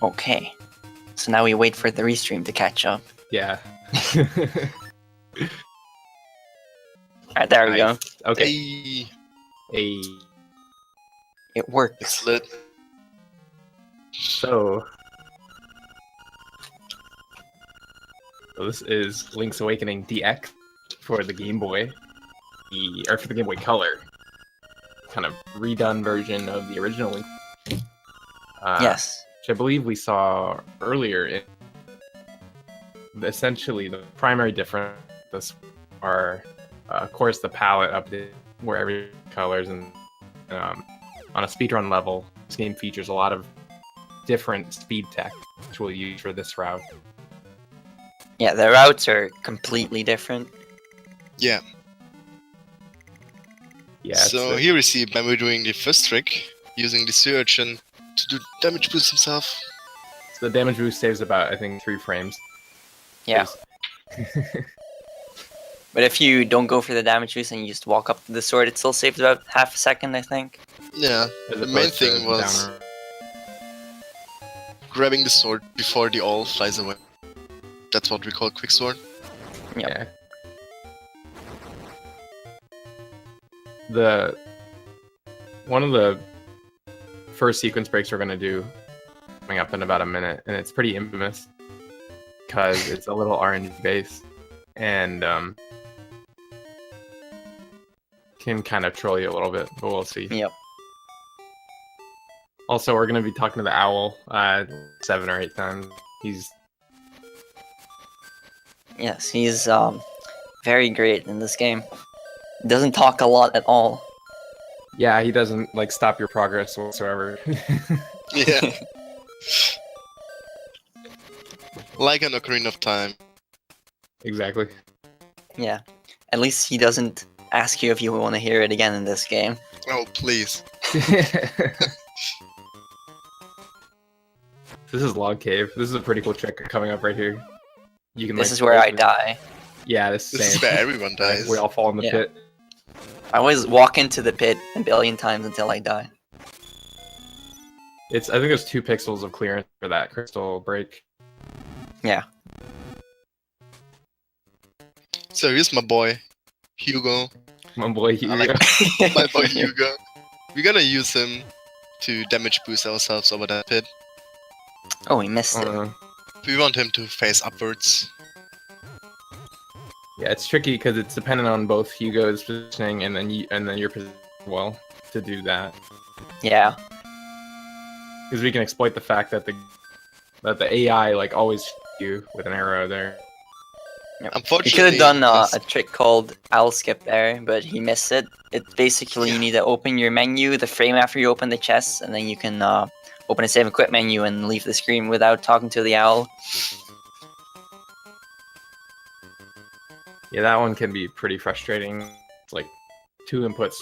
Okay. So now we wait for the restream to catch up. Yeah. Alright, there we go. Nice. Okay. Hey, Hey. It works. it's lit. So this is Link's Awakening DX for the Game Boy, or for the Game Boy Color. Kind of redone version of the original Link. Yes. Which I believe we saw earlier. Essentially, the primary difference are, of course, the palette update, where every colors and on a speedrun level, this game features a lot of different speed tech, which we'll use for this route. Yeah, the routes are completely different. Yeah. Yeah. So here we see Bamboo doing the first trick, using the sea urchin to do damage boost himself. So the damage boost saves about, I think, 3 frames. Yeah. But if you don't go for the damage boost and you just walk up to the sword, it still saves about half a second, I think. Yeah, As the main opposed to thing was down- grabbing the sword before the all flies away. That's what we call quick sword. Yep. Yeah. One of the first sequence breaks we're gonna do coming up in about a minute, and it's pretty infamous because it's a little RNG based and can kind of troll you a little bit, but we'll see. Yep. Also, we're gonna be talking to the owl 7 or 8 times. Yes, he's very great in this game. Doesn't talk a lot at all. Yeah, he doesn't like stop your progress whatsoever. Yeah. Like an Ocarina of Time. Exactly. Yeah. At least he doesn't ask you if you want to hear it again in this game. Oh, please. This is Log Cave. This is a pretty cool trick coming up right here. You can. This like, is where I die. Yeah, this This is same. where everyone dies. We all fall in the Yeah. pit. I always walk into the pit a billion times until I die. I think there's 2 pixels of clearance for that crystal break. Yeah. So here's my boy, Hugo. My boy, I like my boy Hugo. We're gonna use him to damage boost ourselves over that pit. Oh, he missed it. We want him to face upwards. Yeah, it's tricky because it's dependent on both Hugo's positioning and then your position as well to do that. Yeah. Because we can exploit the fact that the AI like always shoots you with an arrow there. Yep. He Unfortunately, could have done this- a trick called owl skip there, but he missed it. It's basically you need to open your menu the frame after you open the chest, and then you can open a save and quit menu and leave the screen without talking to the owl. Yeah, that one can be pretty frustrating. It's like 2 inputs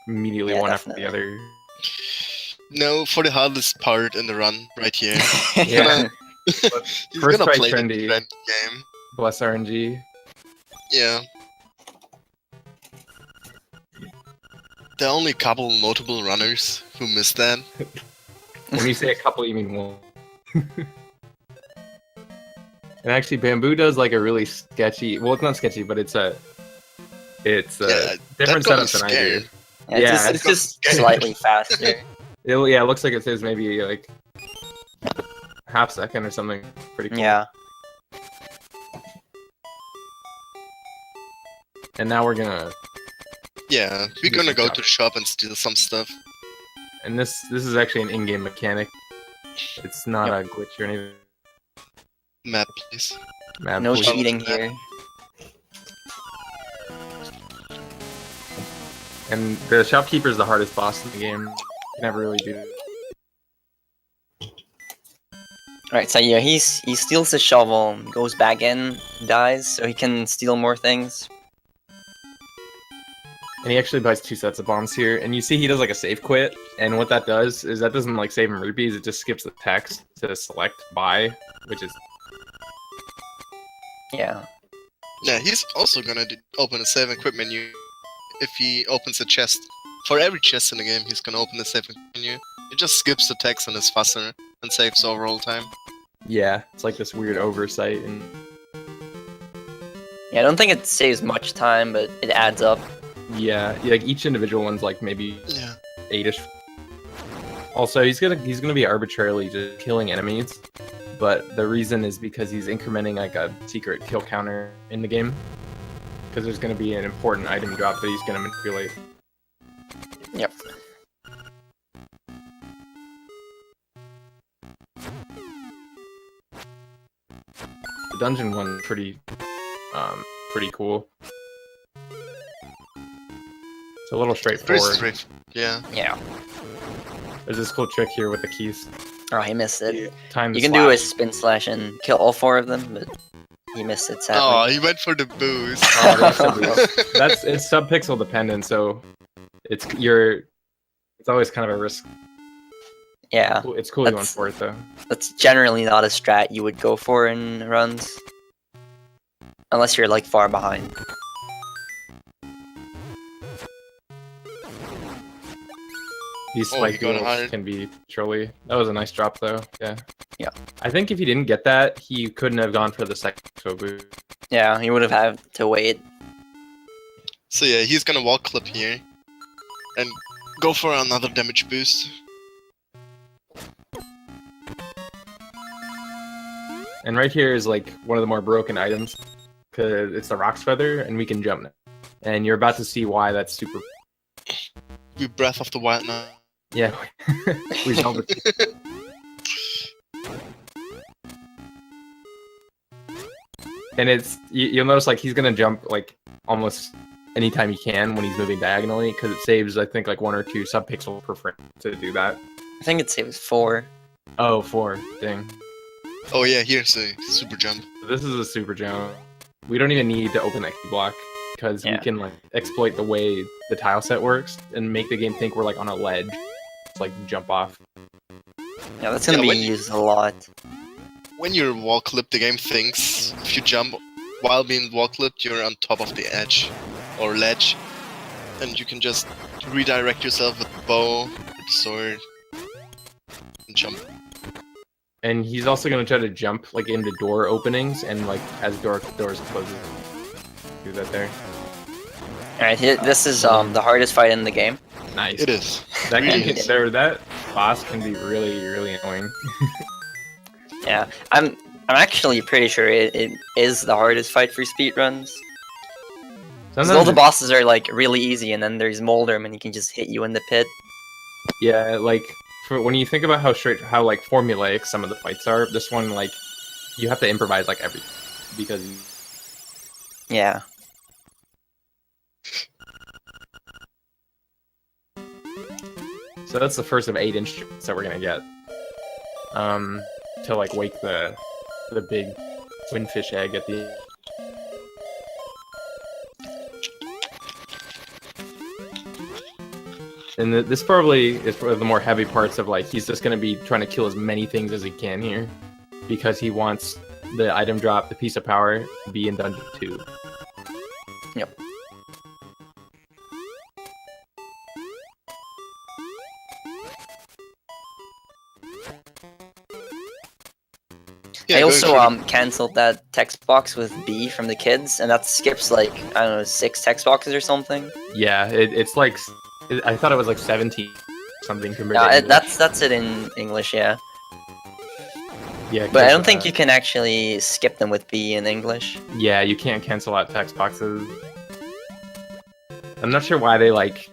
immediately, Yeah, one definitely. after the other. No, for the hardest part in the run, right here. Yeah. He's First gonna try play trendy. the trend game. Bless RNG. Yeah. There are only a couple notable runners who missed that. When you say a couple, you mean one. And actually, Bamboo does like a really sketchy. Well, it's not sketchy, but it's a Yeah, different that got me setup than I do. scared. Yeah, Yeah, it's just slightly faster. It looks like it says maybe like half second or something. Pretty cool. Yeah. And now we're gonna. Yeah, we're gonna go to the shop and steal some stuff. And this is actually an in-game mechanic. It's not a glitch or anything. Map, please. Mad No please. cheating here. And the shopkeeper is the hardest boss in the game. You can never really do. Right, so yeah, he steals the shovel, goes back in, dies, so he can steal more things. And he actually buys 2 sets of bombs here. And you see he does like a save quit. And what that does is that doesn't like save him rupees. It just skips the text to select buy, which is Yeah. Yeah, he's also gonna open a save and quit menu if he opens a chest. For every chest in the game, he's gonna open the save and quit menu. It just skips the text and is faster. and saves overall time. Yeah, it's like this weird oversight, and Yeah, I don't think it saves much time, but it adds up. yeah, like each individual one's like maybe Yeah. 8ish. Also, he's gonna be arbitrarily just killing enemies, but the reason is because he's incrementing like a secret kill counter in the game. Because there's gonna be an important item drop that he's gonna manipulate. Yep. The dungeon one's pretty cool. It's a little Pretty straightforward. straight. Yeah. Yeah. There's this cool trick here with the keys. Oh, he missed it. Time You to can do a slash. spin slash and kill all 4 of them, but he missed it sadly. Oh, he went for the boost. Oh, that's a boost. It's sub-pixel dependent, so it's always kind of a risk. Yeah, It's cool you went That's- for it though. that's generally not a strat you would go for in runs. Unless you're like far behind. These Oh, spike you got wheels higher. can be truly. That was a nice drop though. Yeah. Yeah. I think if he didn't get that, he couldn't have gone for the second OoB. Yeah, he would have had to wait. So yeah, he's gonna wall clip here. And go for another damage boost. And right here is like one of the more broken items, because it's the Rock's Feather, and we can jump now. And you're about to see why that's super. You breath of the wild now. Yeah, we jump it. And you'll notice like he's gonna jump like almost anytime he can when he's moving diagonally, because it saves I think like 1 or 2 subpixels per frame to do that. I think it saves 4. Oh, 4. Dang. Oh yeah, here's a super jump. This is a super jump. We don't even need to open that key block because we Yeah. can like exploit the way the tile set works and make the game think we're like on a ledge. It's like jump off. Yeah, that's gonna Yeah, be when you- used a lot. When you're wall clipped, the game thinks if you jump while being wall clipped, you're on top of the edge or ledge, and you can just redirect yourself with the bow, with the sword, and jump. And he's also gonna try to jump like into door openings and like as doors closes. Do that there. Alright, this is the hardest fight in the game. Nice. It is. That really can is. that boss can be really, really annoying. Yeah, I'm actually pretty sure it is the hardest fight for speedruns. Sometimes All the it- bosses are like really easy, and then there's Moldrum, and he can just hit you in the pit. Yeah, like for when you think about how like formulaic some of the fights are, this one like you have to improvise like everything because Yeah. so that's the first of 8 instruments that we're gonna get. To like wake the big windfish egg at the end. And this probably is one of the more heavy parts of like he's just gonna be trying to kill as many things as he can here, because he wants the item drop, the piece of power, to be in dungeon 2. Yep. Yeah, I going also for canceled that text box with B from the kids, and that skips like I don't know 6 text boxes or something. Yeah, it's like I thought it was like 17 something compared No, to English. that's it in English, yeah. Yeah, But I because don't of think that. you can actually skip them with B in English. Yeah, you can't cancel out text boxes. I'm not sure why they like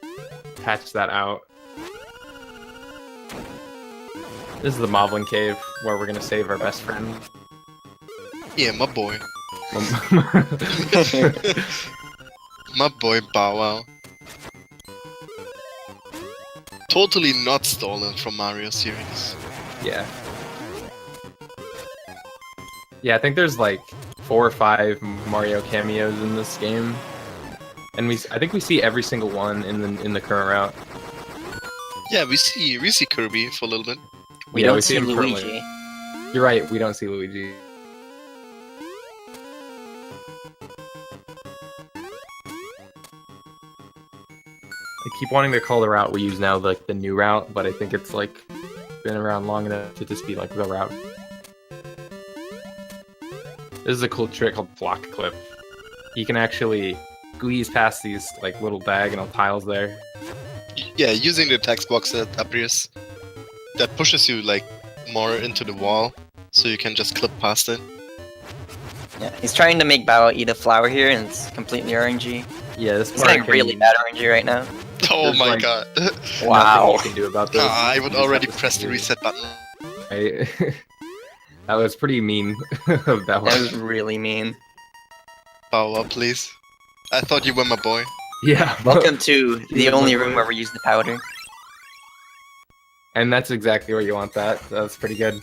patched that out. This is the Moblin Cave where we're gonna save our best friend. Yeah, my boy. My boy Bow Wow. Totally not stolen from Mario series. Yeah. Yeah, I think there's like 4 or 5 Mario cameos in this game, and I think we see every single one in the current route. Yeah, we see Kirby for a little bit. We Yeah, don't we see see him currently. Luigi. You're right, we don't see Luigi. I keep wanting to call the route we use now like the new route, but I think it's like been around long enough to just be like the route. This is a cool trick called block clip. You can actually squeeze past these like little diagonal tiles there. Yeah, using the text box that appears, that pushes you like more into the wall, so you can just clip past it. Yeah, he's trying to make Bao eat a flower here, and it's completely RNG. Yeah, this It's part getting really bad RNG right now. Oh There's, my like, god. Wow. Nothing you can do about this. I would You just already have to press the do it. reset button. That was pretty mean of that That one. was really mean. Power, please. I thought you were my boy. Yeah. Welcome to the Here's only my room boy. where we use the powder. And that's exactly where you want that. That's pretty good.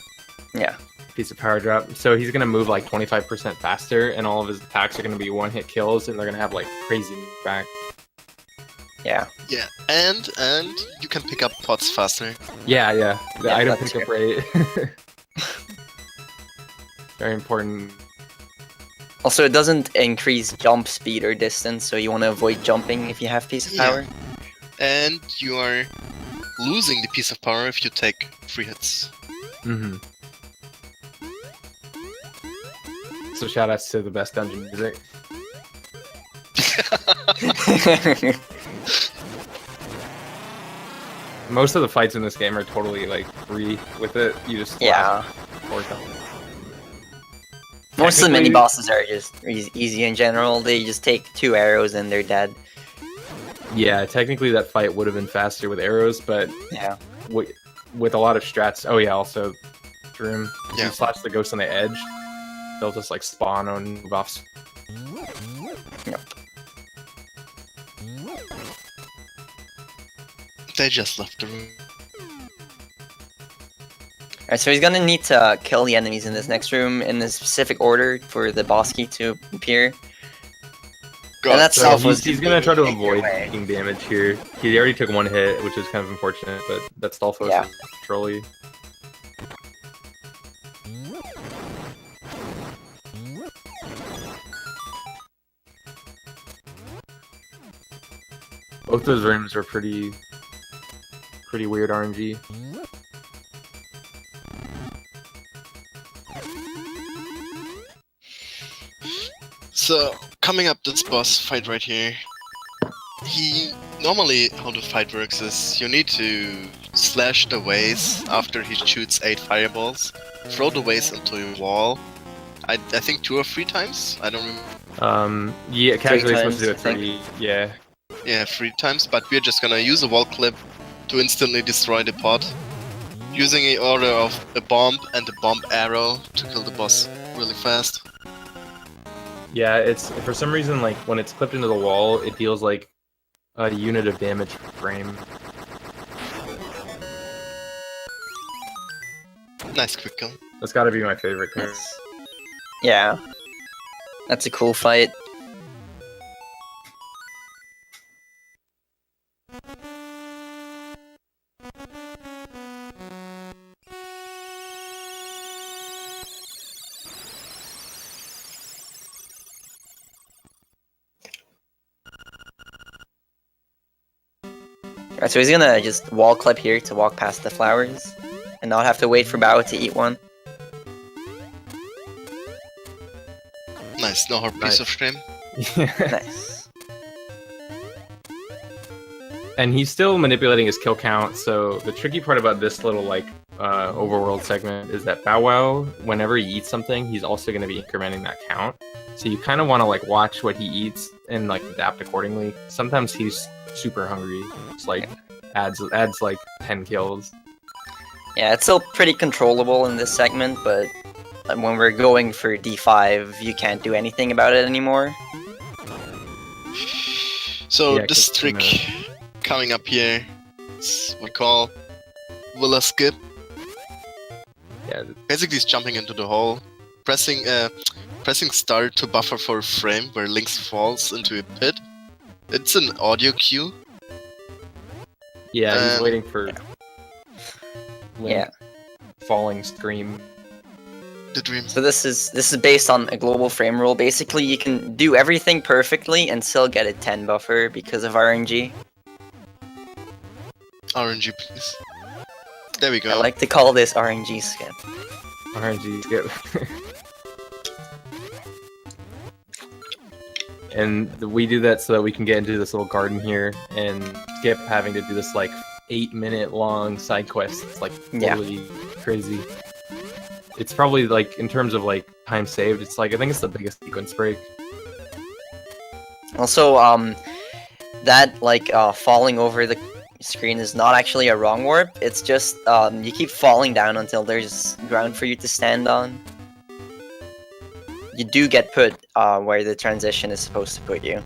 Yeah. Piece of power drop. So he's gonna move like 25% faster, and all of his attacks are gonna be one-hit kills, and they're gonna have like crazy back. Yeah. Yeah, and you can pick up pots faster. Yeah. The Yeah, item that's pickup rate. Very important. Also, it doesn't increase jump speed or distance, so you want to avoid jumping if you have piece of Yeah. power. And you are losing the piece of power if you take 3 hits. Mm-hmm. So shoutouts to the best dungeon music. Most of the fights in this game are totally like free with it. You just Yeah. work on it. Most of the mini Technically- bosses are just easy in general. They just take 2 arrows and they're dead. Yeah, technically that fight would have been faster with arrows, but Yeah. with a lot of strats. Oh yeah, also Dream. If Yeah. you slash the ghost on the edge, they'll just like spawn on move off. Yep. They just left the room. Alright, so he's gonna need to kill the enemies in this next room in a specific order for the boss key to appear. And that's So Self he's gonna try to take your avoid way. taking damage here. He already took 1 hit, which is kind of unfortunate, but that's Stalfos' Yeah. trolley. Both those rooms are pretty weird RNG. So, coming up this boss fight right here, normally how the fight works is you need to slash the vase after he shoots 8 fireballs, throw the vase into a wall, I think 2 or 3 times, I don't remember. Yeah, casually supposed to do it times, I 3, yeah. Yeah, 3 times, but we're just gonna use a wall clip to instantly destroy the pot, using a order of a bomb and a bomb arrow to kill the boss really fast. Yeah, it's, for some reason, like, when it's clipped into the wall, it deals like a unit of damage per frame. Nice quick kill. That's gotta be my favorite card. That's- Yeah. That's a cool fight. Alright, so he's gonna just wall clip here to walk past the flowers and not have to wait for Bao to eat one. Nice, no hard piece Nice. of shame. Nice. And he's still manipulating his kill count, so the tricky part about this little, like, overworld segment is that Bow Wow, whenever he eats something, he's also going to be incrementing that count. So you kind of want to, like, watch what he eats and, like, adapt accordingly. Sometimes he's super hungry. It's, like, adds like, 10 kills. Yeah, it's still pretty controllable in this segment, but when we're going for D5, you can't do anything about it anymore. So Yeah, this 'cause trick coming up here is what we call Villa Skip. Yeah, Basically, it's jumping into the hole, pressing start to buffer for a frame where Lynx falls into a pit. It's an audio cue. yeah, he's Um, waiting for Link Yeah. falling scream. The dream. So this is based on a global frame rule. Basically, you can do everything perfectly and still get a 10 buffer because of RNG. RNG, please. There we go. I like to call this RNG skip. RNG skip. And we do that so that we can get into this little garden here and skip having to do this like 8-minute long side quest. It's like totally crazy. It's probably like in terms of like time saved, it's like I think it's the biggest sequence break. Also, that like falling over the screen is not actually a wrong warp. It's just you keep falling down until there's ground for you to stand on. You do get put where the transition is supposed to put you.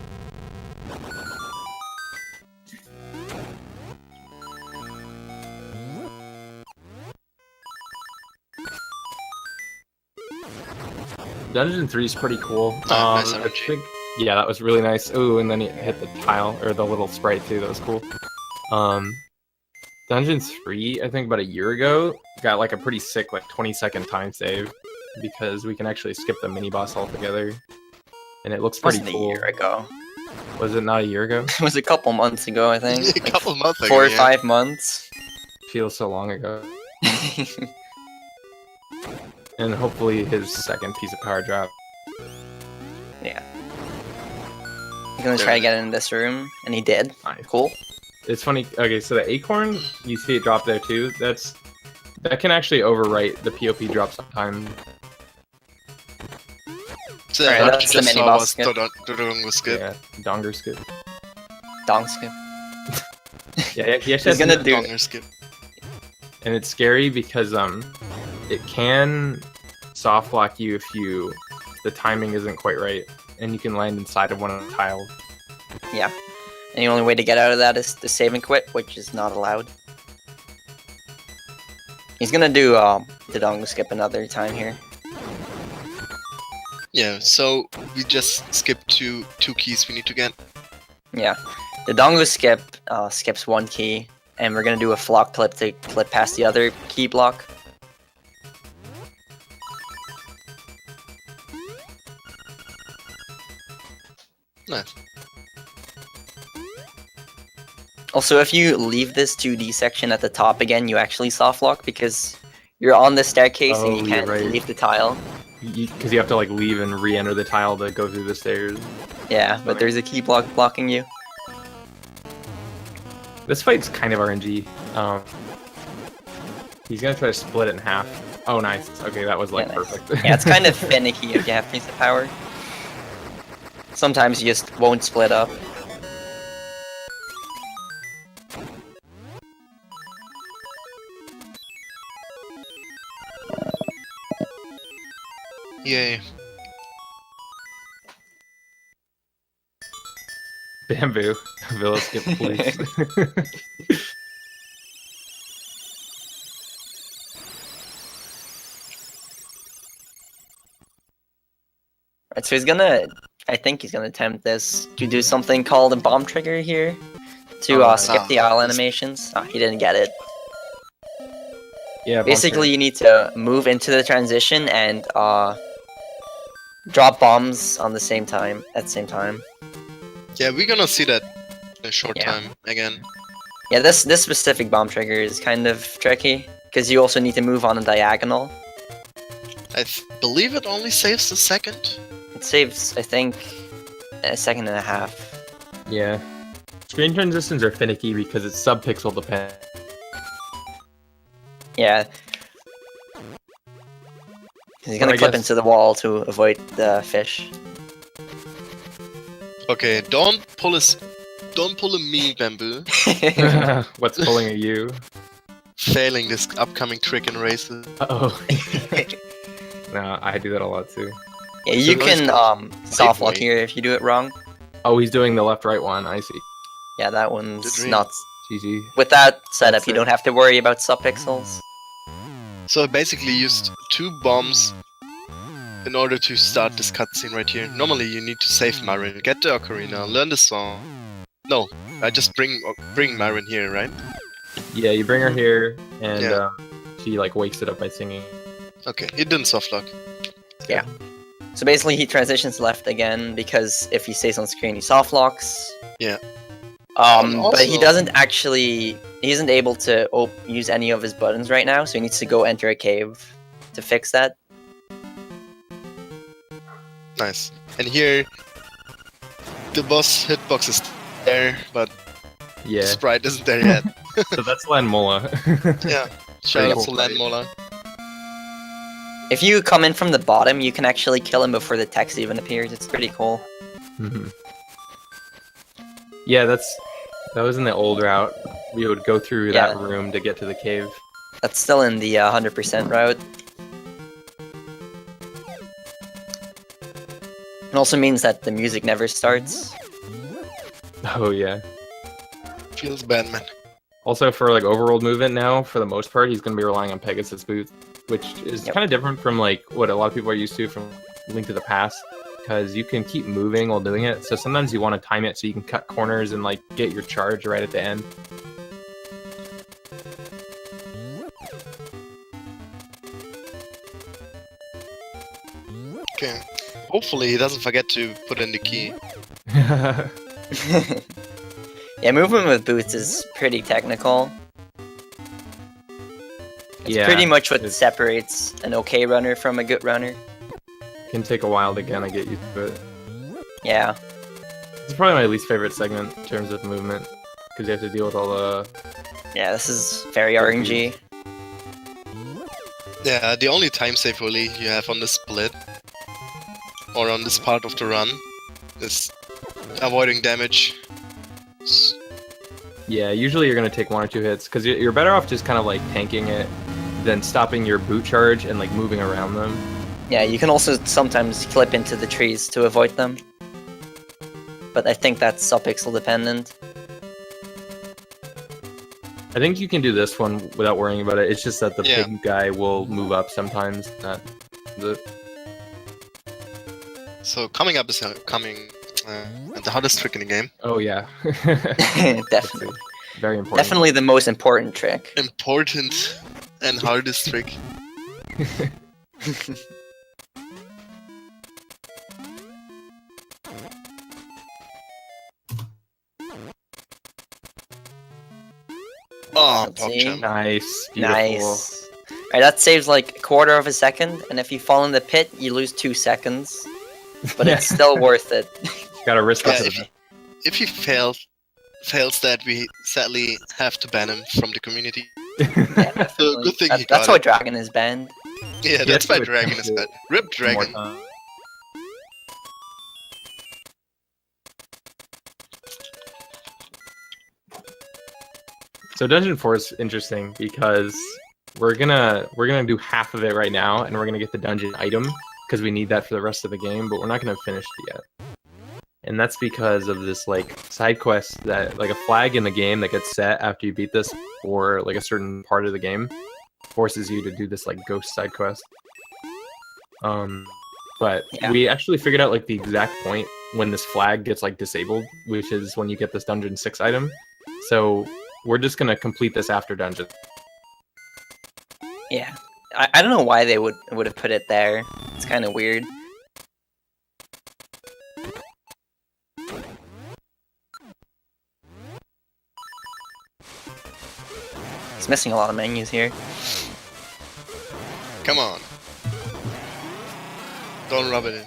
Dungeon 3 is pretty cool. Nice I energy. think, yeah, that was really nice. Ooh, and then he hit the tile, or the little sprite too, that was cool. Dungeon 3, I think about a year ago, got like a pretty sick like 20-second time save, because we can actually skip the mini-boss altogether. And it looks pretty Wasn't cool. a year ago. Was it not a year ago? It was a couple months ago, I think. A couple months ago. 4 or yeah. 5 months. Feels so long ago. And hopefully his second piece of power drop. Yeah. He's gonna try to get in this room, and he did. Nice. Cool. It's funny. Okay, so the acorn, you see it drop there too. That can actually overwrite the POP drop sometime. So Alright, what that's you the just mini saw boss was skip. Dodongo skip. Yeah, donger skip. Dong skip. Yeah, he actually He's has gonna to- do- Donger skip. and it's scary because it can soft lock you if the timing isn't quite right, and you can land inside of one of the tiles. Yeah. And the only way to get out of that is to save and quit, which is not allowed. He's gonna do the Dong skip another time here. Yeah, so we just skipped two keys we need to get. Yeah. The Dongo skip skips 1 key, and we're gonna do a flock clip to clip past the other key block. Nice. Also, if you leave this 2D section at the top again, you actually soft lock because you're on the staircase and Oh, you you're can't right. leave the tile. Because you have to like leave and re-enter the tile to go through the stairs. Yeah, but there's a key block blocking you. This fight's kind of RNG. He's gonna try to split it in half. Oh, nice. Okay, that was like Yeah, nice. perfect. Yeah, it's kind of finicky if you have piece of power. Sometimes you just won't split up. Yay. Bamboo. Villa skip, please. Right, so he's gonna, I think he's gonna attempt this to do something called a bomb trigger here to Oh, skip the owl animations. Oh, he didn't get it. Yeah. Basically, you need to move into the transition and drop bombs on the same time. At the same time. Yeah, we're gonna see that in a short Yeah. time again. Yeah, this specific bomb trigger is kind of tricky because you also need to move on a diagonal. I believe it only saves a second. It saves, I think, a second and a half. Yeah. Screen transitions are finicky because it's sub-pixel dependent. Yeah. He's Well, gonna I clip guess- into the wall to avoid the fish. Okay, don't pull a me, Bamboo. What's pulling at you? Failing this upcoming trick in races. Uh-oh. No, I do that a lot too. Yeah, you So can nice. soft lock Lightweight. here if you do it wrong. Oh, he's doing the left-right one. I see. Yeah, that one's Good dream. not. GG. With that setup, That's you it. don't have to worry about subpixels. So I basically used 2 bombs in order to start this cutscene right here. Normally you need to save Marin, get the ocarina, learn the song. No, I just bring Marin here, right? Yeah, you bring her here, and Yeah. she like wakes it up by singing. Okay, he didn't softlock. So basically, he transitions left again because if he stays on screen, he soft locks. Yeah. But he also- doesn't actually. He isn't able to use any of his buttons right now, so he needs to go enter a cave to fix that. Nice. And here, the boss hitbox is there, but Yeah. Sprite isn't there yet. So that's Lanmola. Yeah. Shout out cool to fight. Landmola. If you come in from the bottom, you can actually kill him before the text even appears. It's pretty cool. Mhm. Yeah, that was in the old route. We would go through that room to get to the cave. That's still in the 100% route. It also means that the music never starts. Oh yeah. Feels bad, man. Also for like overworld movement now, for the most part, he's gonna be relying on Pegasus boots, which is kind of different from like what a lot of people are used to from Link to the Past, because you can keep moving while doing it. So sometimes you want to time it so you can cut corners and like get your charge right at the end. Okay. Hopefully he doesn't forget to put in the key. Yeah, movement with boots is pretty technical. It's Yeah, pretty much what it's- separates an okay runner from a good runner. Can take a while to kind of get used to it. Yeah. It's probably my least favorite segment in terms of movement, because you have to deal with all the. Yeah, this is very RNG. Yeah, the only time save really you have on the split, or on this part of the run, is avoiding damage. Yeah, usually you're gonna take 1 or 2 hits, because you're better off just kind of like tanking it than stopping your boot charge and like moving around them. Yeah, you can also sometimes clip into the trees to avoid them. But I think that's subpixel dependent. I think you can do this one without worrying about it. It's just that the Yeah. pig guy will move up sometimes. Not the. So coming up is the hardest trick in the game. Oh yeah. Definitely. Very important. Definitely the most important trick. Important and hardest trick. Oh, Let's pop see. jump. Nice. Beautiful. Nice. Alright, that saves like a quarter of a second, and if you fall in the pit, you lose 2 seconds. But it's still worth it. Gotta risk Yeah, it. if he fails that, we sadly have to ban him from the community. Yeah, definitely. good thing he That's got why it. Dragon is banned. Yeah, Yes, that's why we Dragon can is do bad. Rip More Dragon. time. So Dungeon 4 is interesting because we're gonna do half of it right now, and we're gonna get the dungeon item because we need that for the rest of the game, but we're not gonna finish it yet. And that's because of this like side quest that like a flag in the game that gets set after you beat this or like a certain part of the game forces you to do this like ghost side quest. But Yeah. we actually figured out like the exact point when this flag gets like disabled, which is when you get this dungeon 6 item. So we're just gonna complete this after dungeon. Yeah. I don't know why they would have put it there. It's kind of weird. It's missing a lot of menus here. Come on. Don't rub it in.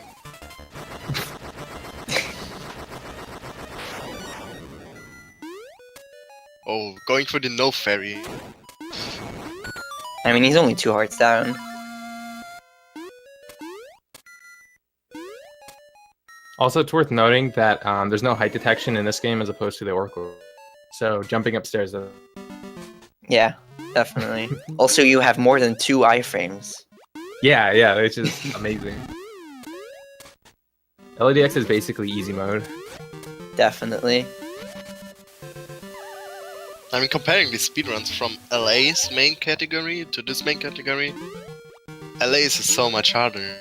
Oh, going for the no fairy. I mean, he's only 2 hearts down. Also, it's worth noting that there's no height detection in this game as opposed to the Oracle. So jumping upstairs. Yeah, definitely. Also, you have more than 2 iframes. Yeah, which is amazing. LADX is basically easy mode. Definitely. I mean, comparing the speedruns from LA's main category to this main category, LA's is so much harder.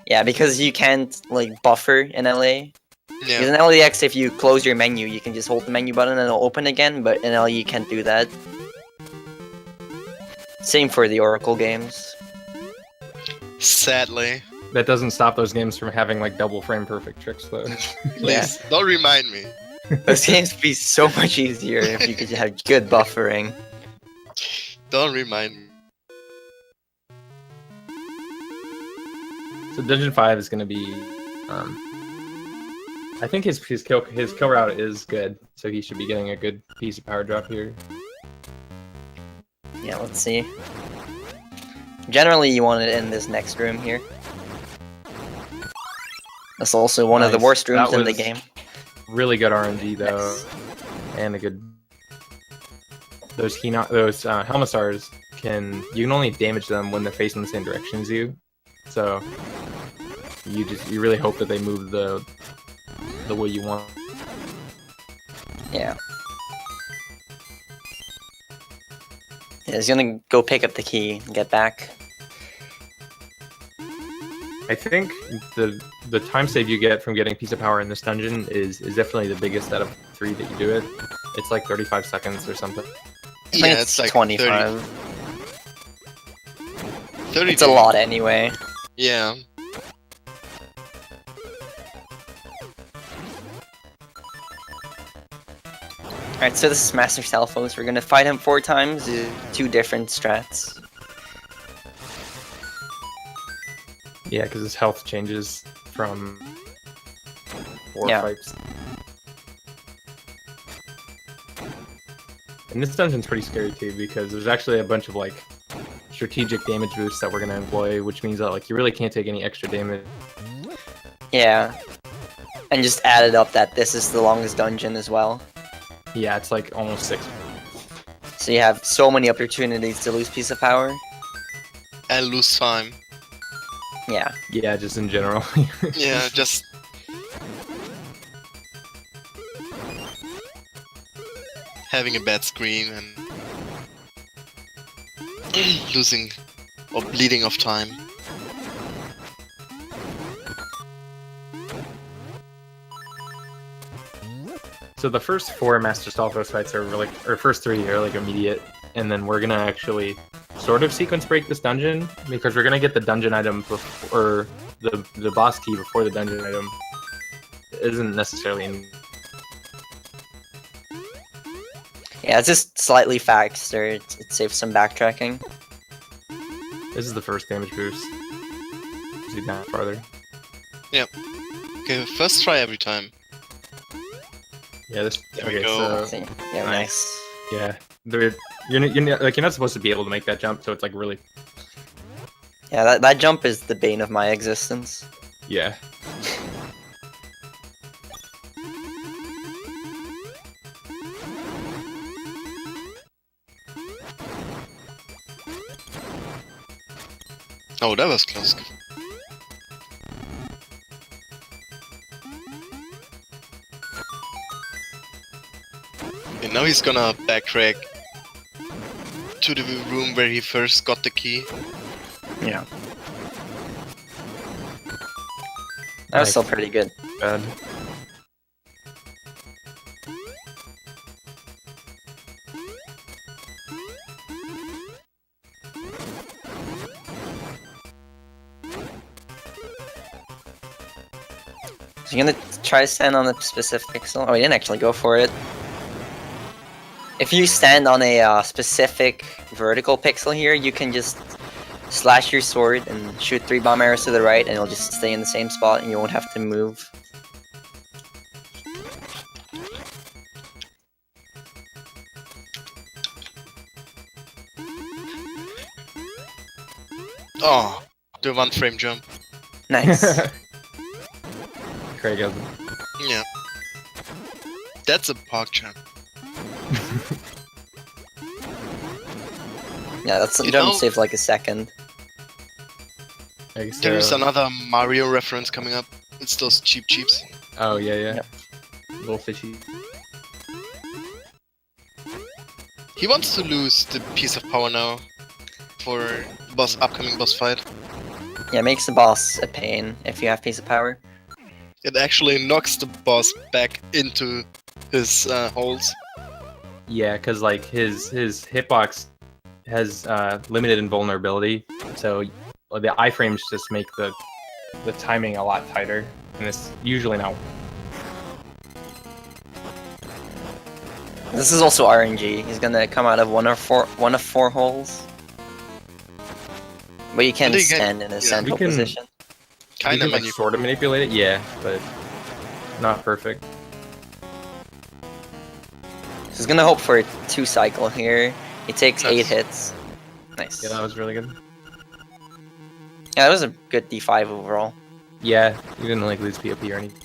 Yeah, because you can't, like, buffer in LA. Because Yeah, in LAX, if you close your menu, you can just hold the menu button and it'll open again, but in LA you can't do that. Same for the Oracle games. sadly. That doesn't stop those games from having like double frame perfect tricks though. Please, don't remind me. Those games would be so much easier if you could have good buffering. Don't remind me. So Dungeon 5 is going to be, I think his kill route is good, so he should be getting a good piece of power drop here. Yeah, let's see. Generally, you want it in this next room here. That's also one of the Nice. worst rooms That in the was game. Really good RNG though, Nice. and a good. Those Helmet Stars you can only damage them when they're facing the same direction as you, so you really hope that they move the way you want. Yeah. Yeah, he's gonna go pick up the key and get back. I think the time save you get from getting a piece of power in this dungeon is definitely the biggest out of 3 that you do it. It's like 35 seconds or something. I think it's like 25. 30 It's a lot anyway. Yeah. Alright, so this is Master Salphos. We're gonna fight him 4 times, 2 different strats. Yeah, because his health changes from 4 Yeah. fights. And this dungeon's pretty scary too, because there's actually a bunch of like strategic damage boosts that we're gonna employ, which means that like you really can't take any extra damage. Yeah. And just added up that this is the longest dungeon as well. Yeah, it's like almost 6. So you have so many opportunities to lose piece of power. And lose time. Yeah. Yeah, just in general. Yeah, just... having a bad screen and... losing or bleeding of time. So the first 4 Master Stalfos fights are really, or first 3 are like immediate, and then we're gonna actually sort of sequence break this dungeon because we're gonna get the dungeon item before, or the boss key before the dungeon item. It isn't necessarily in. Yeah, it's just slightly faster. It saves some backtracking. This is the first damage boost. See down farther. Okay, first try every time. Yeah, this. There we Okay, go. so Let's see. Yeah, nice. yeah, you're not supposed to be able to make that jump, so it's like really. Yeah, that jump is the bane of my existence. Yeah. Oh, that was close. And now he's gonna backtrack to the room where he first got the key. Yeah. That was still pretty good. Bad. So you're gonna try to stand on a specific pixel? Oh, he didn't actually go for it. If you stand on a specific vertical pixel here, you can just slash your sword and shoot 3 bomb arrows to the right, and it'll just stay in the same spot, and you won't have to move. Oh, the 1-frame jump. Nice. Craig has Yeah. That's a park jump. Yeah, that's You jump know- saved like a second. There's another Mario reference coming up. It's those cheeps. Oh yeah. Yep. Little fishy. He wants to lose the piece of power now for upcoming boss fight. Yeah, it makes the boss a pain if you have piece of power. It actually knocks the boss back into his holes. Yeah, because like his hitbox has limited invulnerability, so the iframes just make the timing a lot tighter, and it's usually not. This is also RNG. He's gonna come out of one of four holes. But you can But you can- stand in a yeah. central You can- position. You Kind can of like manipulate. sort of manipulate it, yeah, but not perfect. He's gonna hope for a 2-cycle here. He takes Nice. 8 hits. Nice. Yeah, that was really good. Yeah, that was a good D5 overall. Yeah, you didn't like lose POP or anything.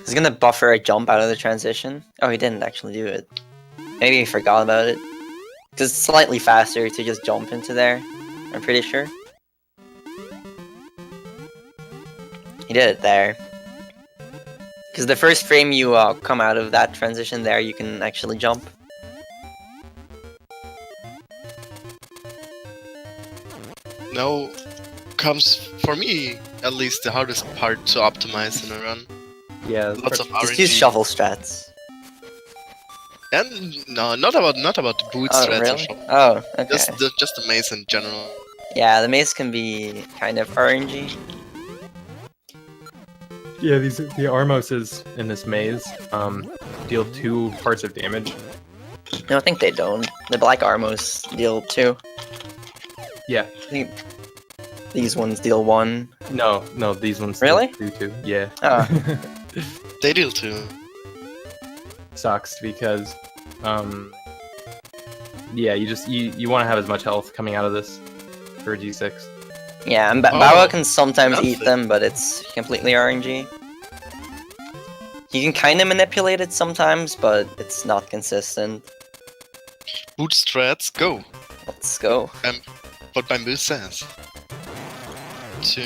He's gonna buffer a jump out of the transition. Oh, he didn't actually do it. Maybe he forgot about it. Because it's slightly faster to just jump into there, I'm pretty sure. He did it there. Because the first frame you come out of that transition there, you can actually jump. Now comes, for me, at least the hardest part to optimize in a run. Yeah, Lots of Just RNG. use shovel strats. And no, not about the boot Oh, strats or really? shovel. Oh, okay. Just the maze in general. Yeah, the maze can be kind of RNG. yeah. The Armoses in this maze deal 2 parts of damage. No, I think they don't. The black Armos deal 2. Yeah. I think these ones deal 1. No, these ones Really? do 2. Yeah. Oh. They deal too. Sucks because yeah, you want to have as much health coming out of this for a G6. Yeah, and Oh, Bawa can sometimes eat nothing. them, but it's completely RNG. You can kind of manipulate it sometimes, but it's not consistent. Boot strats, go. Let's go. What Bamboo says. 2.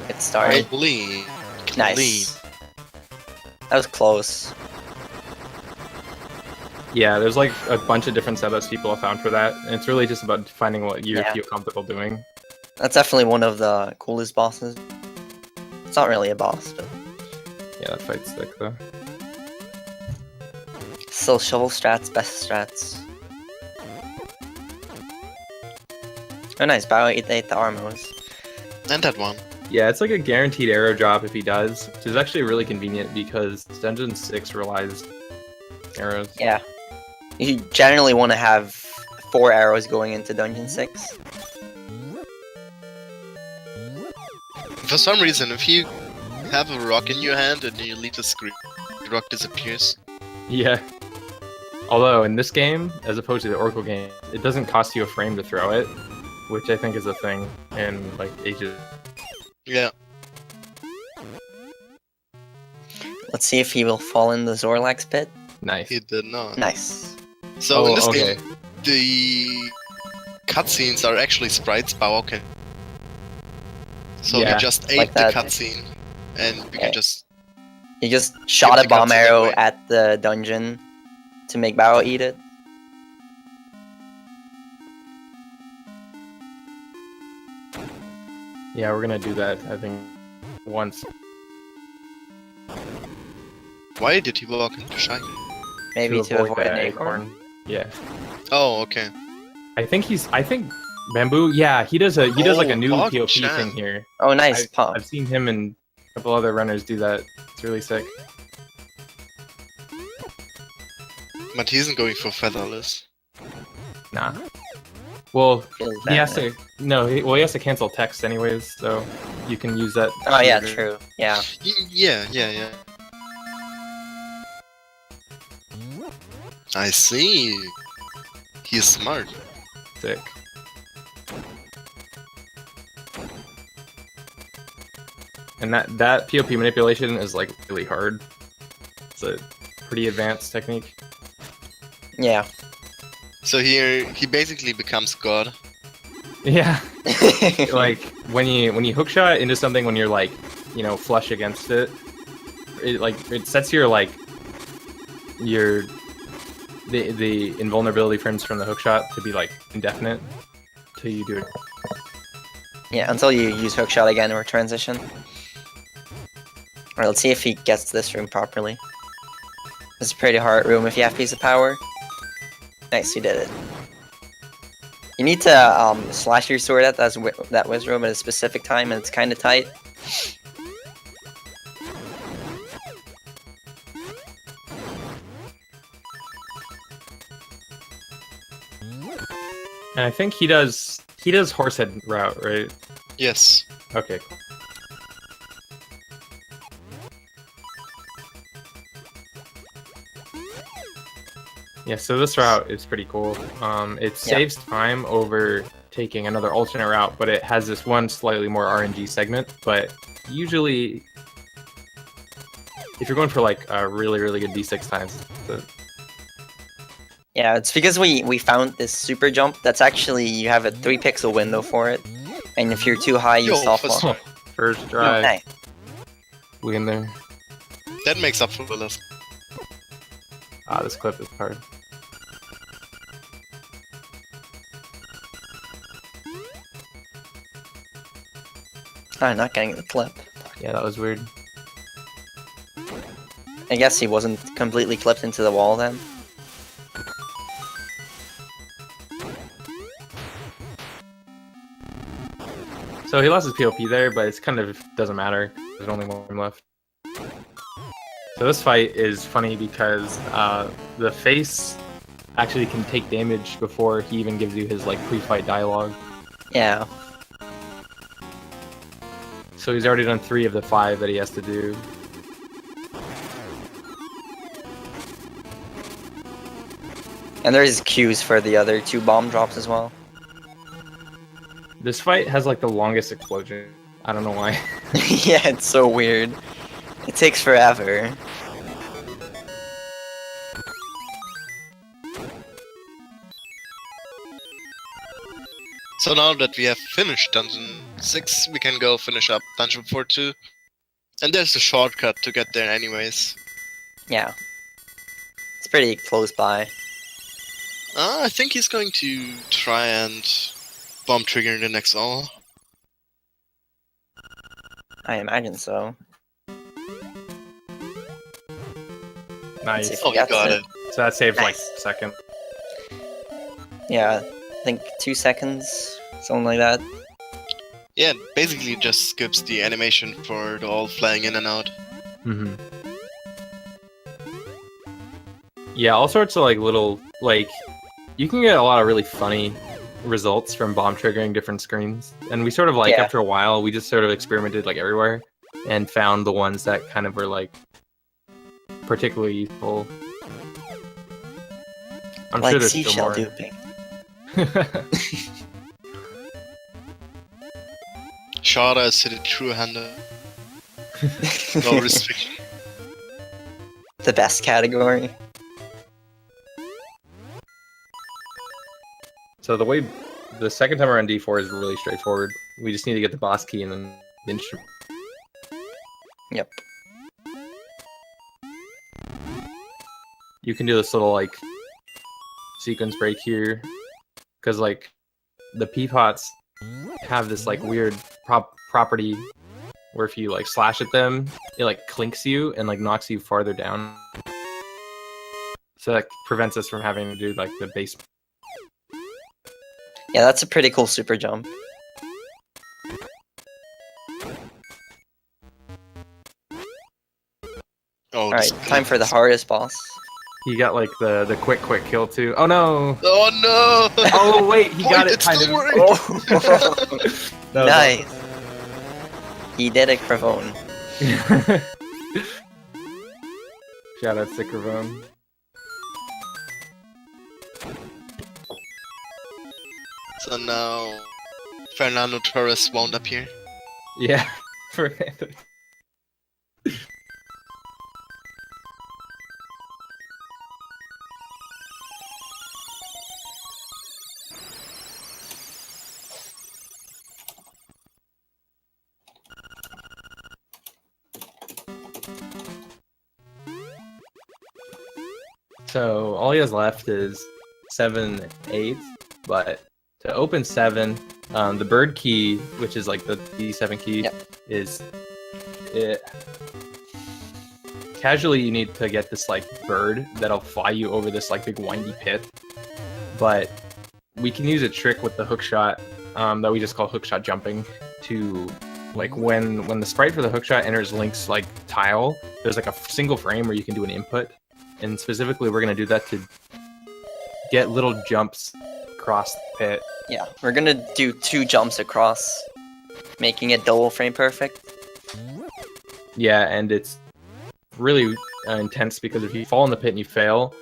Good start. Clean. Nice. That was close. Yeah, there's like a bunch of different setups people have found for that, and it's really just about finding what you Yeah. feel comfortable doing. That's definitely one of the coolest bosses. It's not really a boss, but Yeah, that fight's sick though. still shovel strats, best strats. Oh nice, Bawa ate the Armos. And that one. Yeah, it's like a guaranteed arrow drop if he does, which is actually really convenient because Dungeon 6 relies arrows. Yeah. You generally want to have 4 arrows going into Dungeon 6. For some reason, if you have a rock in your hand and you leave the screen, the rock disappears. Yeah. Although in this game, as opposed to the Oracle game, it doesn't cost you a frame to throw it, which I think is a thing in like ages. Yeah. Let's see if he will fall in the Zorlax pit. Nice. He did not. Nice. So Oh, in this okay. game, the cutscenes are actually sprites Bao can. So Yeah, you just ate like the that. cutscene, and you Okay. can just He just shot a the bomb cutscene arrow away. at the dungeon to make Bao eat it. Yeah, we're gonna do that, I think, once. Why did he walk into Shiny? Maybe to avoid the an acorn. Yeah. Oh, okay. I think Bamboo, yeah, he does like a Oh, new Pog POP Chan. thing here. Oh, nice pump. I've seen him and a couple other runners do that. It's really sick. But he isn't going for featherless. Nah. Well, Feels he has bad. to. No, he has to cancel text anyways, so you can use that. Oh yeah, to- true. Yeah. Yeah. I see. He's smart. Sick. And that POP manipulation is like really hard. It's a pretty advanced technique. Yeah. So here he basically becomes God. Yeah. Like when you hookshot into something when you're like, flush against it, it sets your like the invulnerability frames from the hookshot to be like indefinite till you do it. Yeah, until you use hookshot again or transition. Alright, let's see if he gets this room properly. This is a pretty hard room if you have piece of power. Nice, you did it. You need to slash your sword at that whiz room at a specific time, and it's kind of tight. And I think he does horsehead route, right? Yes. Okay, cool. Yeah, so this route is pretty cool. It saves time over taking another alternate route, but it has this one slightly more RNG segment. But usually, if you're going for like a really, really good D6 times, Yeah, it's because we found this super jump that's actually, you have a 3 pixel window for it. And if you're too high, you stop on. First try. Nice. We in there. That makes up for the list. Ah, this clip is hard. I'm not getting the clip. Yeah, that was weird. I guess he wasn't completely clipped into the wall then. So he lost his POP there, but it's kind of doesn't matter. There's only one room left. So this fight is funny because the face actually can take damage before he even gives you his like pre-fight dialogue. Yeah. So he's already done 3 of the 5 that he has to do. And there's cues for the other 2 bomb drops as well. This fight has like the longest explosion. I don't know why. Yeah, it's so weird. It takes forever. So now that we have finished Dungeon 6, we can go finish up Dungeon 4 too. And there's a shortcut to get there anyways. Yeah. It's pretty close by. I think he's going to try and bomb trigger the next all. I imagine so. Nice. If Oh, he you gets got it. So that saves like Nice. a second. Yeah, I think 2 seconds, something like that. Yeah, basically just skips the animation for the all flying in and out. Mm-hmm. Yeah, all sorts of like little like you can get a lot of really funny results from bomb triggering different screens. And we sort of like after a while we just sort of experimented like everywhere and found the ones that kind of were like particularly useful. I'm like sure there's seashell still more. duping. Shara is hit a true-hander. No restriction. The best category. So the second time around D4 is really straightforward. We just need to get the boss key and then the instrument. Yep. You can do this little like sequence break here because like the pea pots have this like weird property where if you like slash at them, it like clinks you and like knocks you farther down. So that prevents us from having to do like the base. Yeah, that's a pretty cool super jump. Oh, Alright, time for the hardest boss. He got like the quick kill too. Oh no! Oh no! Oh wait, he got it it's kind still of. working. Oh. No, Nice. He did it, Cravone. Shout out to Cravone. So now Fernando Torres wound up here. Yeah, Fernando. So all he has left is 7, 8, but to open 7, the bird key, which is like the D7 key, Yep. is it. Casually, you need to get this like bird that'll fly you over this like big windy pit, but we can use a trick with the hook shot that we just call hook shot jumping to like when the sprite for the hook shot enters Link's like tile, there's like a single frame where you can do an input, and specifically we're gonna do that to get little jumps across the pit. Yeah, we're gonna do 2 jumps across, making it double frame perfect. Yeah, and it's really intense because if you fall in the pit and you fail,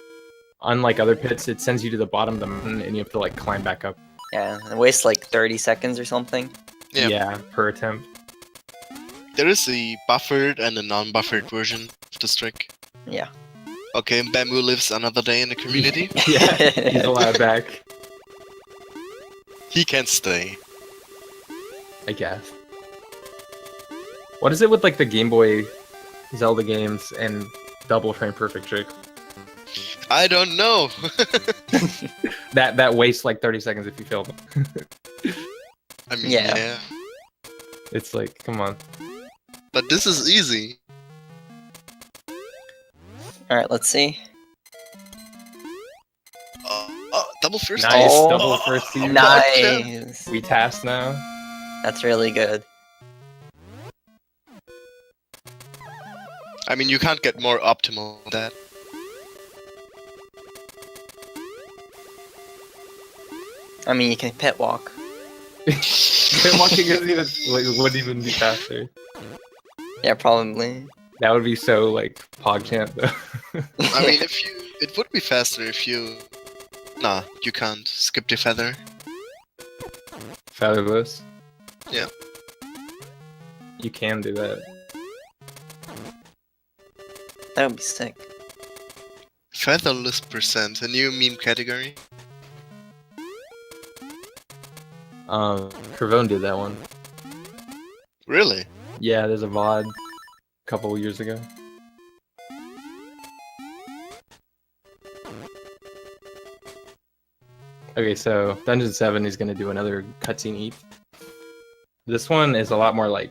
unlike other pits, it sends you to the bottom of the mountain and you have to like climb back up. Yeah, it wastes like 30 seconds or something. Yeah. Yeah, per attempt. There is a buffered and a non-buffered version of this trick. Yeah. Okay, Bamboo lives another day in the community. Yeah, he's allowed back, He can stay. I guess. What is it with like the Game Boy Zelda games and double frame perfect trick? I don't know. That wastes like 30 seconds if you fail them. I mean, Yeah. yeah. It's like, come on. But this is easy. Alright, let's see. Double first. Nice, Oh. double first team. Nice! We task now. That's really good. I mean, you can't get more optimal than that. I mean, you can pit walk. Pit walking isn't even, like, wouldn't even be faster. Yeah, probably. That would be so like PogChamp though. I mean, it would be faster if you. Nah, you can't skip the feather. Featherless. Yeah. You can do that. That would be sick. Featherless percent, a new meme category. Kervone did that one. Really? Yeah, there's a VOD a couple years ago. Okay, so Dungeon 7 is gonna do another cutscene eat. This one is a lot more like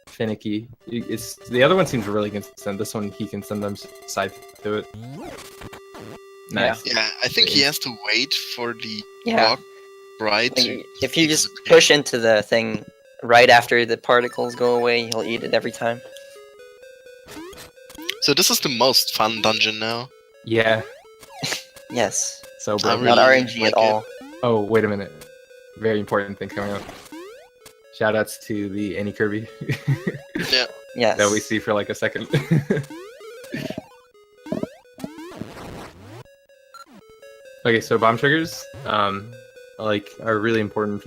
finicky. It's the other one seems really consistent. This one he can sometimes side to it. Nice. Yeah, I think he has to wait for the Yeah. rock, right? Like, if you just push into the thing right after the particles go away, he'll eat it every time. So this is the most fun dungeon now. Yeah. Yes. So I bro. really Not RNG like at all. Oh, wait a minute. Very important thing coming up. Shoutouts to the Annie Kirby Yeah. Yes. that we see for like a second. Okay, so bomb triggers, like are really important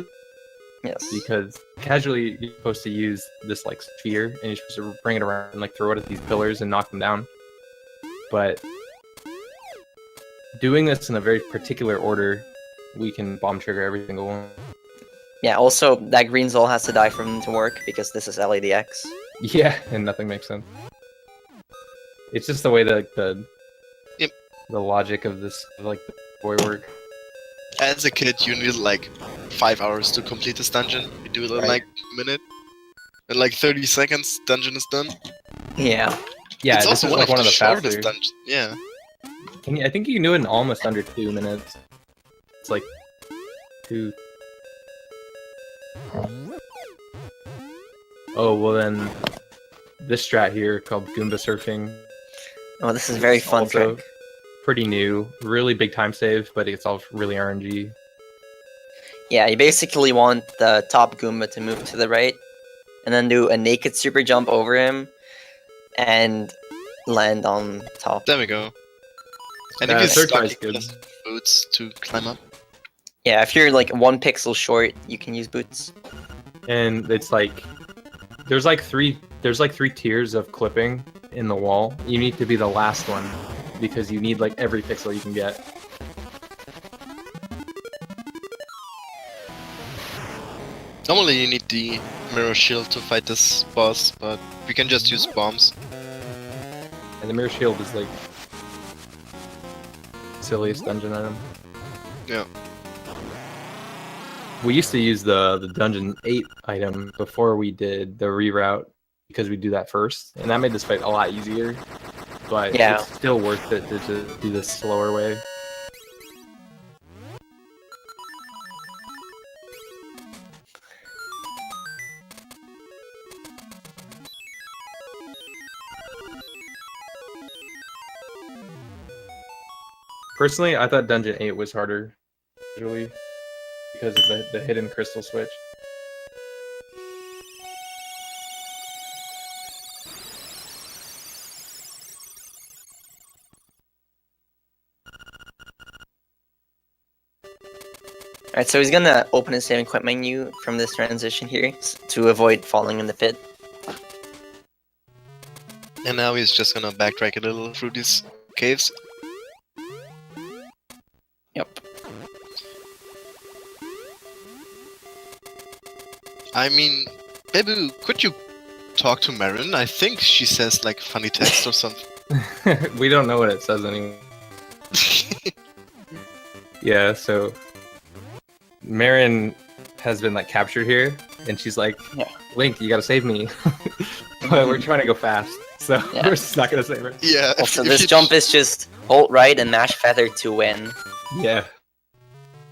Yes. because casually you're supposed to use this like sphere and you're supposed to bring it around and like throw it at these pillars and knock them down. But doing this in a very particular order, we can bomb trigger every single one. Yeah, also, that green Zol has to die for him to work, because this is LADX. Yeah, and nothing makes sense. It's just the way that Yep. the logic of this like the boy work. As a kid, you need like 5 hours to complete this dungeon. You do it in Right. like a minute. In like 30 seconds, dungeon is done. Yeah. Yeah, it's this also is like one of the shortest faster. dungeons. Yeah. I think you can do it in almost under 2 minutes. It's like 2. Oh well, then this strat here called Goomba surfing. Oh, this is a very fun Also trick. pretty new, really big time save, but it's all really RNG. Yeah, you basically want the top Goomba to move to the right, and then do a naked super jump over him, and land on top. There we go. And Uh, if you third stuck, try is you can good. just boots to climb up. Yeah, if you're like 1 pixel short, you can use boots. And it's like there's like three tiers of clipping in the wall. You need to be the last one because you need like every pixel you can get. Normally you need the mirror shield to fight this boss, but we can just use bombs. And the mirror shield is like silliest dungeon item. Yeah. We used to use the Dungeon 8 item before we did the reroute because we do that first, and that made this fight a lot easier. But Yeah. it's still worth it to do this slower way. Personally, I thought Dungeon 8 was harder, usually, because of the hidden crystal switch. Alright, so he's gonna open his save and quit menu from this transition here to avoid falling in the pit. And now he's just gonna backtrack a little through these caves. Yep. I mean, Babu, could you talk to Marin? I think she says like funny text or something. We don't know what it says anymore. Yeah, so Marin has been like captured here, and she's like, Yeah. Link, you gotta save me. But we're trying to go fast, so Yeah. we're just not gonna save her. Yeah. Also, if this you- jump is just hold right and mash feather to win. Yeah.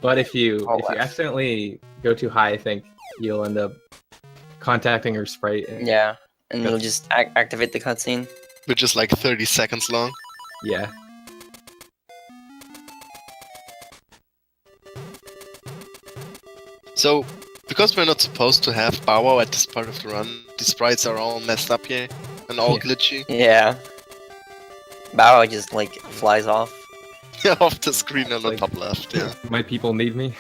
But if you Oh, if you left. accidentally go too high, I think you'll end up contacting her sprite. And, Yeah, and you'll just activate the cutscene. Which is like 30 seconds long. yeah. So, because we're not supposed to have Bow Wow at this part of the run, the sprites are all messed up here and all Yeah. glitchy. Yeah. Bow Wow just like flies off. Off the screen on the Like- top left, yeah. My people need me.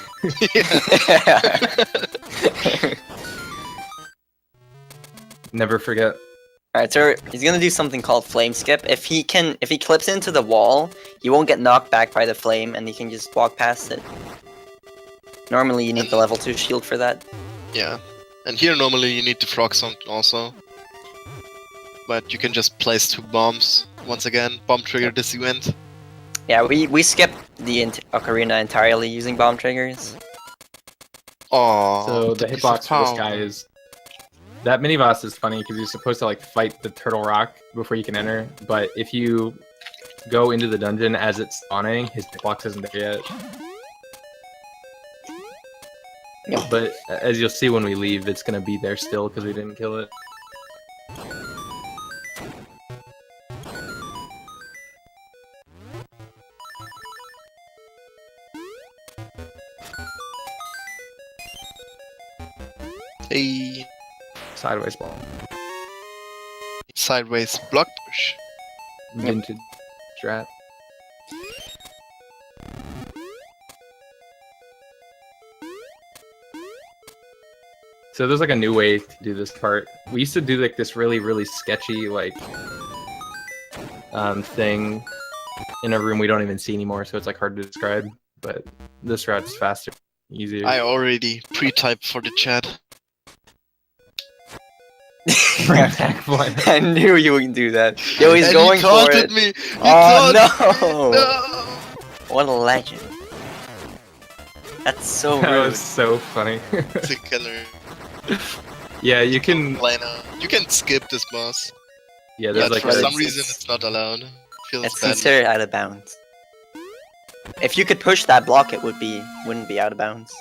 Never forget. Alright, so he's gonna do something called flame skip. If he clips into the wall, he won't get knocked back by the flame and he can just walk past it. Normally you need the level 2 shield for that. Yeah. And here normally you need the frog song also. But you can just place 2 bombs. Once again, bomb trigger this event. Yeah, we skipped the ocarina entirely using bomb triggers. Oh, So the hitbox for this guy is that mini boss is funny because you're supposed to like fight the turtle rock before you can enter, but if you go into the dungeon as it's spawning, his hitbox isn't there yet. Yep. But as you'll see when we leave, it's gonna be there still because we didn't kill it. a Sideways ball. sideways block push. Vintage strat. So there's like a new way to do this part. We used to do like this really sketchy like thing in a room we don't even see anymore, so it's like hard to describe. But this route's faster, easier. I already pre-typed for the chat. Attack one. I knew you would do that. Yo, he's And going he for taunted it. me! He Oh taunted no! me! No! What a legend. That's so That rude. was so funny. It's a killer. Yeah, you can. Lena. You can skip this boss. Yeah, there's But like for a- some reason it's not allowed. Feels It's bad. considered out of bounds. If you could push that block, it wouldn't be out of bounds.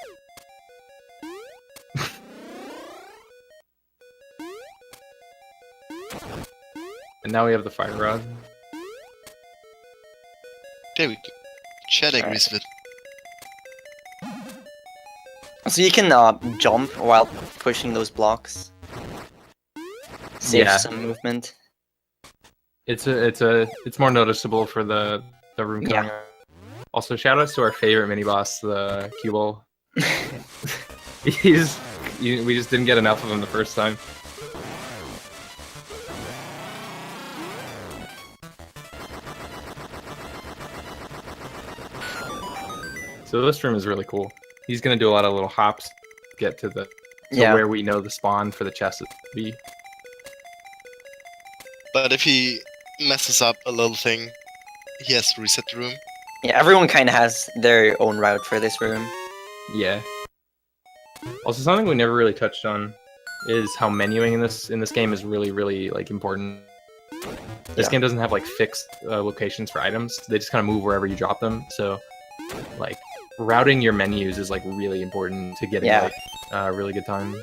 And now we have the fire rod. There we go. Chat agrees with. So you can jump while pushing those blocks. Save Yeah. some movement. It's more noticeable for the room coming up. Also, shout outs to our favorite mini boss, the cue ball. We just didn't get enough of him the first time. So this room is really cool. He's gonna do a lot of little hops, to get to Yeah. where we know the spawn for the chest is to be. But if he messes up a little thing, he has to reset the room. Yeah, everyone kind of has their own route for this room. Yeah. Also, something we never really touched on is how menuing in this game is really like important. This Yeah. game doesn't have like fixed locations for items. They just kind of move wherever you drop them. So, like, routing your menus is like really important to getting Yeah. like a really good time.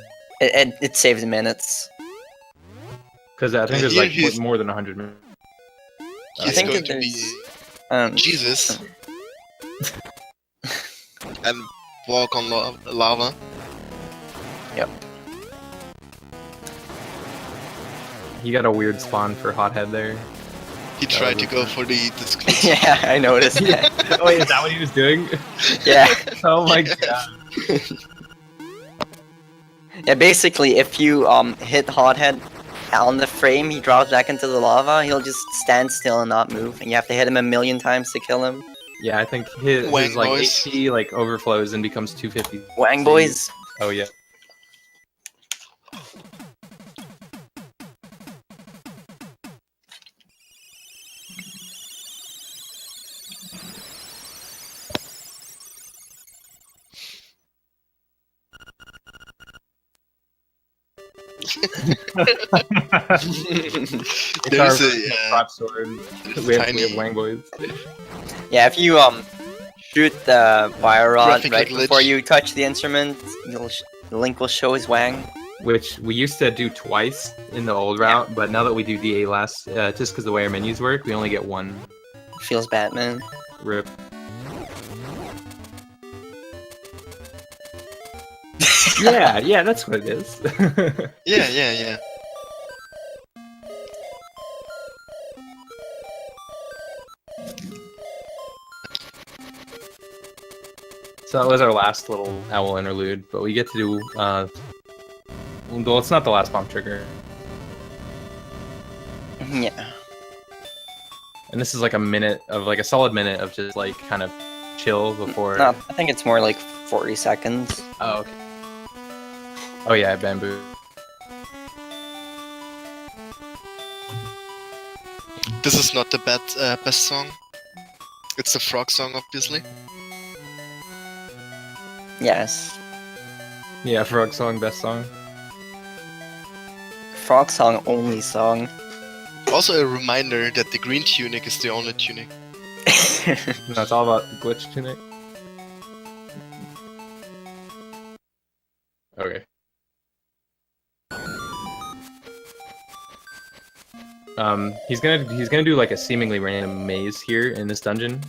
It saves minutes. Because I think Yeah, there's here like he's- more than 100 minutes. I He's think going that to be there's Jesus and walk on lava. He got a weird spawn for Hothead there. He tried to go for the disclosure. yeah, I noticed that. Oh, wait, is that what he was doing? Yeah. Oh my god. Yeah, basically, if you hit Hothead on the frame, he drops back into the lava. He'll just stand still and not move, and you have to hit him a million times to kill him. Yeah, I think his Wang like boys. HP like overflows and becomes 250. Wang boys. Oh yeah. It's our There's a prop sword. there's We have tiny Wang boys. Yeah, if you shoot the wire rod Graphical right before glitch. you touch the instrument, the link will show his wang. Which we used to do twice in the old route, but now that we do DA less, just because the way our menus work, we only get one Feels Batman. rip. Yeah, that's what it is. yeah. So that was our last little owl interlude, but we get to do, well, it's not the last bomb trigger. Yeah. And this is like a solid minute of just like kind of chill before. No, I think it's more like 40 seconds. Oh, okay. Oh yeah, bamboo. This is not the best song. It's the frog song, obviously. Yes. Yeah, frog song, best song. Frog song only song. Also a reminder that the green tunic is the only tunic. No, it's all about glitch tunic. Okay. He's gonna do like a seemingly random maze here in this dungeon,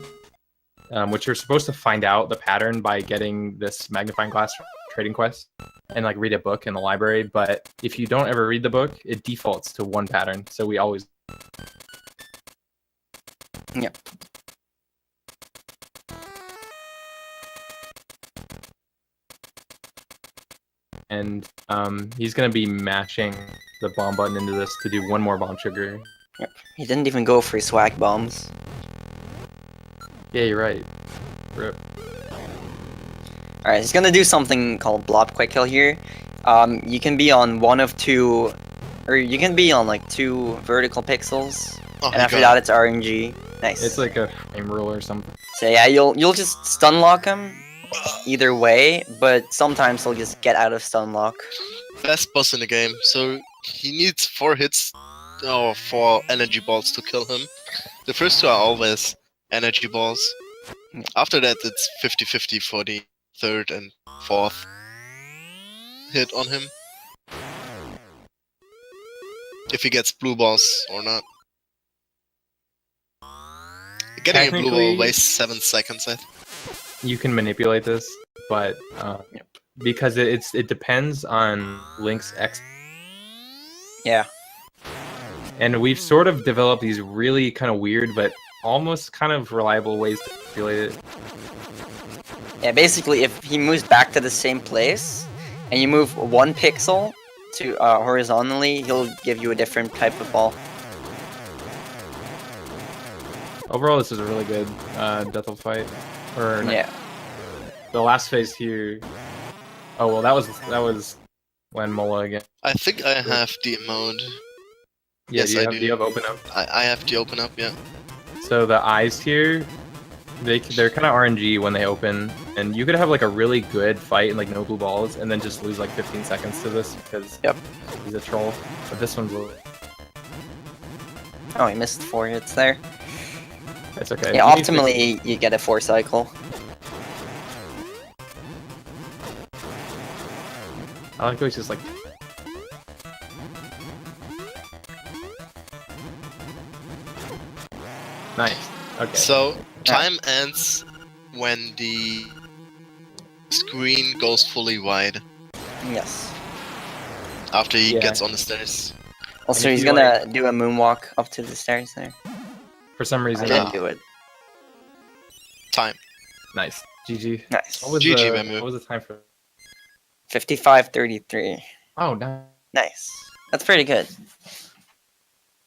which you're supposed to find out the pattern by getting this magnifying glass trading quest and like read a book in the library. But if you don't ever read the book, it defaults to one pattern. So we always. Yep. And he's gonna be mashing the bomb button into this to do one more bomb trigger. He didn't even go for swag bombs. Yeah, you're right. Rip. Alright, he's gonna do something called blob quick kill here. You can be on one of two, or you can be on like 2 vertical pixels, Oh, and after that it's RNG. Nice. It's like a frame rule or something. So yeah, you'll just stun lock him either way, but sometimes he'll just get out of stun lock. best boss in the game, so he needs 4 hits or 4 energy balls to kill him. The first 2 are always energy balls. After that, it's 50-50 for the 3rd and 4th hit on him. If he gets blue balls or not. Getting a blue ball Technically- wastes 7 seconds, I think. You can manipulate this, but because it depends on Link's X, Yeah. and we've sort of developed these really kind of weird but almost kind of reliable ways to manipulate it. Yeah, basically if he moves back to the same place, and you move 1 pixel to horizontally, he'll give you a different type of ball. Overall, this is a really good Deathle fight. Or Yeah. the last phase here. Oh well, that was when Mola again. I think I have the mode. Yeah, Yes, do I you have, do. do you have open up? I have the open up, yeah. So the eyes here, they're kind of RNG when they open, and you could have like a really good fight and like no blue balls, and then just lose like 15 seconds to this because he's a troll. But this one's Oh, I missed 4 hits there. it's okay. Yeah, You need to- optimally you get a 4 cycle. I like how he's just like. Nice. Okay. So time ends when the screen goes fully wide Yes. after he Yeah. gets on the stairs. Also, if he's you, gonna do a moonwalk up to the stairs there. For some I reason, didn't do it. Time. nice. GG. Nice. What was GG, the Bamboo. what was the time for? 55:33. Oh, no. Nice. That's pretty good.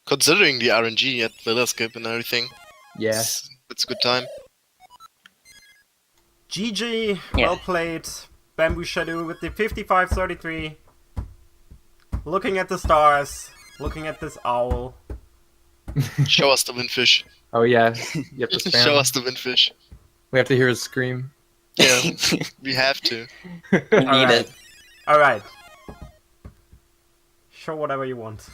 Considering the RNG at Villa Skip and everything, Yeah. it's a good time. GG, Yeah. well played. BambooShadow with the 55-33. Looking at the stars, looking at this owl. Show us the windfish. Oh yeah. You have to spam. Show us the windfish. We have to hear his scream. Yeah, we have to. We need it. Alright. Show whatever you want.